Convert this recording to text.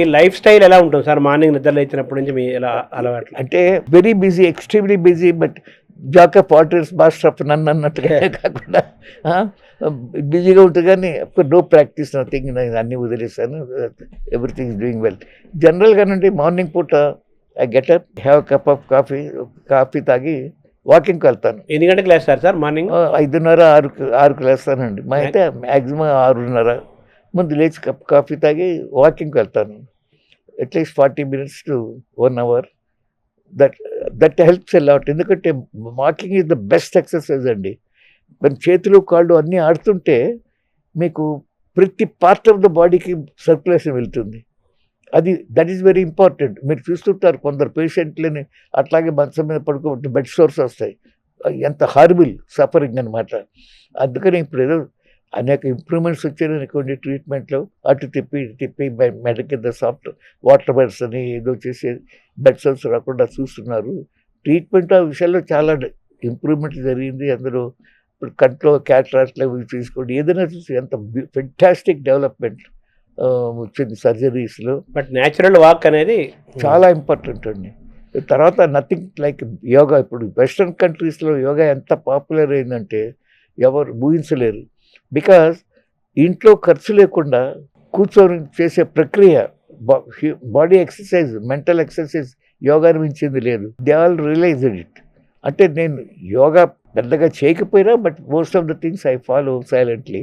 మీ life style ఎలా ఉంటుంది sir? Morning నిద్ర లేచినప్పటి నుంచి మీ ఎలా అలవాట్లు? అంటే very busy, extremely busy, but జాకప్ waters master of నన్ను అన్నట్టుగా కాకుండా బిజీగా ఉంటుంది. కానీ నో ప్రాక్టీస్ నథింగ్, నేను అన్నీ వదిలేసాను. Everything is doing well. జనరల్గానండి మార్నింగ్ పూట I get up, have cup of coffee తాగి వాకింగ్కి వెళ్తాను. ఎన్ని గంటలకు లేస్తారు సార్ మార్నింగ్? 5:30, 6కు లేస్తానండి. మా అయితే మ్యాక్సిమం 6:30 ముందు లేచి కప్ కాఫీ తాగి వాకింగ్కి వెళ్తాను. At least 40 minutes to 1 hour. That helps a lot. ఎందుకంటే walking is the best exercise అండి. మన చేతులు కాళ్ళు అన్నీ ఆడుతుంటే మీకు ప్రతి పార్ట్ ఆఫ్ ద బాడీకి సర్క్యులేషన్ వెళ్తుంది. That is very important. మీరు చూస్తుంటారు కొందరు పేషెంట్లని అట్లాగే మంచం మీద పడుకోబట్టి బెడ్ సోర్స్ వస్తాయి. ఎంత హార్బుల్ సఫరింగ్ అనమాట. అందుకని ఇప్పుడు ఏదో అనేక ఇంప్రూవ్మెంట్స్ వచ్చాయనుకోండి ట్రీట్మెంట్లో, అటు తిప్పి మెడ కింద సాఫ్ట్ వాటర్ బెడ్స్ అని ఏదో చేసి బెడ్ సోర్స్ రాకుండా చూస్తున్నారు. ట్రీట్మెంట్ ఆ విషయాల్లో చాలా ఇంప్రూవ్మెంట్ జరిగింది. అందులో ఇప్పుడు కంట్లో క్యాటరాక్ట్లు అవి తీసుకోండి, ఏదైనా చూసి ఎంత ఫెంటాస్టిక్ డెవలప్మెంట్ వచ్చింది సర్జరీస్లో. బట్ న్యాచురల్ వాక్ అనేది చాలా ఇంపార్టెంట్ అండి. తర్వాత నథింగ్ లైక్ యోగా. ఇప్పుడు వెస్ట్రన్ కంట్రీస్లో యోగా ఎంత పాపులర్ అయిందంటే ఎవరు ఊహించలేరు. బికాజ్ ఇంట్లో ఖర్చు లేకుండా కూర్చొని చేసే ప్రక్రియ, బాడీ ఎక్సర్సైజ్, మెంటల్ ఎక్సర్సైజ్ యోగాని మించింది లేదు. They all realized it. అంటే నేను యోగా పెద్దగా చేయకపోయినా but most of the things I follow silently.